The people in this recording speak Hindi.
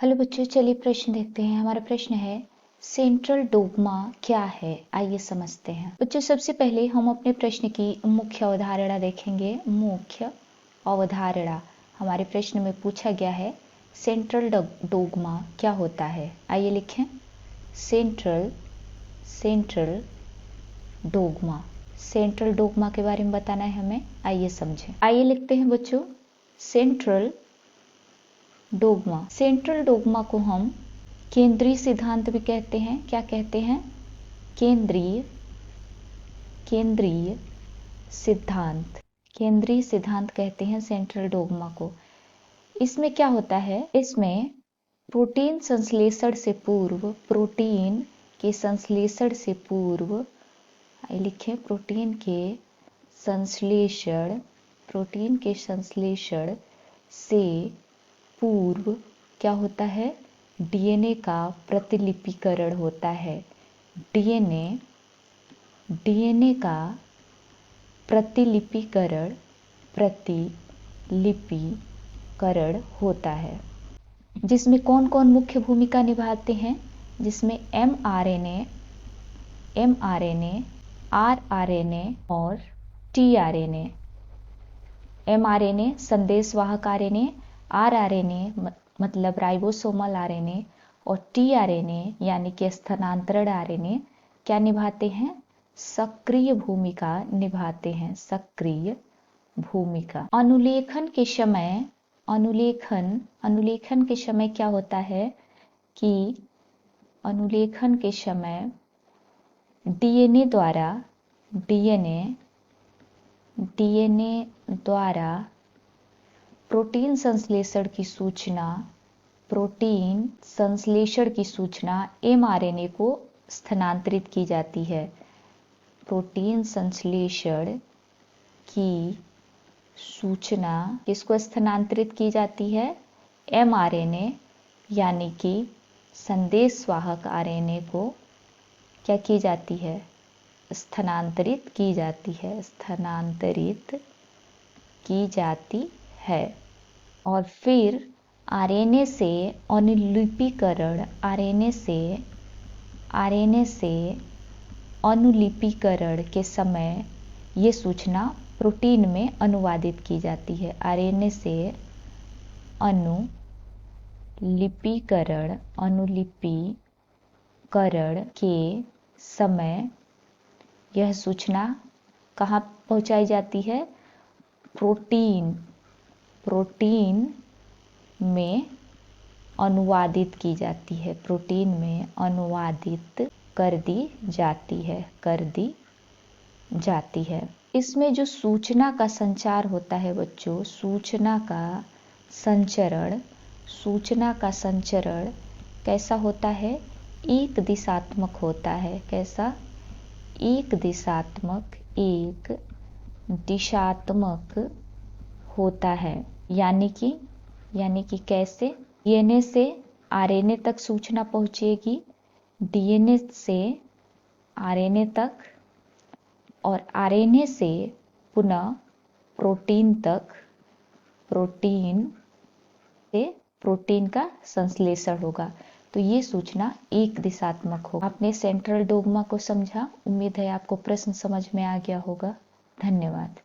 हेलो बच्चों, चलिए प्रश्न देखते हैं। हमारा प्रश्न है सेंट्रल डोग्मा क्या है। आइए समझते हैं। बच्चों, सबसे पहले हम अपने प्रश्न की मुख्य अवधारणा देखेंगे। मुख्य अवधारणा हमारे प्रश्न में पूछा गया है सेंट्रल डोग्मा क्या होता है। आइए लिखें सेंट्रल डोग्मा। सेंट्रल डोग्मा के बारे में बताना है हमें। आइए समझें। आइए लिखते हैं बच्चों सेंट्रल डोग्मा। सेंट्रल डोग्मा को हम केंद्रीय सिद्धांत भी कहते हैं। क्या कहते हैं? केंद्रीय सिद्धांत। केंद्रीय सिद्धांत कहते हैं सेंट्रल डोग्मा को। इसमें क्या होता है? इसमें प्रोटीन संश्लेषण से पूर्व, प्रोटीन के संश्लेषण से पूर्व, लिखें प्रोटीन के संश्लेषण से पूर्व क्या होता है? डीएनए का प्रतिलिपिकरण होता है। डीएनए का प्रतिलिपिकरण होता है, जिसमें कौन कौन मुख्य भूमिका निभाते हैं? जिसमें एमआरएनए, आरआरएनए और टीआरएनए। एमआरएनए संदेशवाहक आरएनए, आरआरएनए मतलब राइबोसोमल आरएनए और टीआरएनए यानी कि स्थानांतरण आरएनए क्या निभाते हैं? सक्रिय भूमिका निभाते हैं। सक्रिय भूमिका। अनुलेखन के समय क्या होता है कि अनुलेखन के समय डीएनए द्वारा प्रोटीन संश्लेषण की सूचना एमआरएनए को स्थानांतरित की जाती है। प्रोटीन संश्लेषण की सूचना किसको स्थानांतरित की जाती है? एमआरएनए यानी कि संदेशवाहक आरएनए को क्या की जाती है? स्थानांतरित की जाती है। और फिर आरएनए से अनुलिपीकरण के समय ये सूचना प्रोटीन में अनुवादित की जाती है। आरएनए से अनुलिपीकरण के समय यह सूचना कहाँ पहुंचाई जाती है? प्रोटीन में अनुवादित की जाती है। प्रोटीन में अनुवादित कर दी जाती है। इसमें जो सूचना का संचार होता है बच्चों, सूचना का संचरण कैसा होता है? एक दिशात्मक होता है। कैसा? एक दिशात्मक होता है। यानी कि कैसे? डीएनए से आरएनए तक सूचना पहुंचेगी, डीएनए से आरएनए तक, और आरएनए से पुनः प्रोटीन तक, प्रोटीन का संश्लेषण होगा। तो ये सूचना एक दिशात्मक होगा। आपने सेंट्रल डोग्मा को समझा। उम्मीद है आपको प्रश्न समझ में आ गया होगा। धन्यवाद।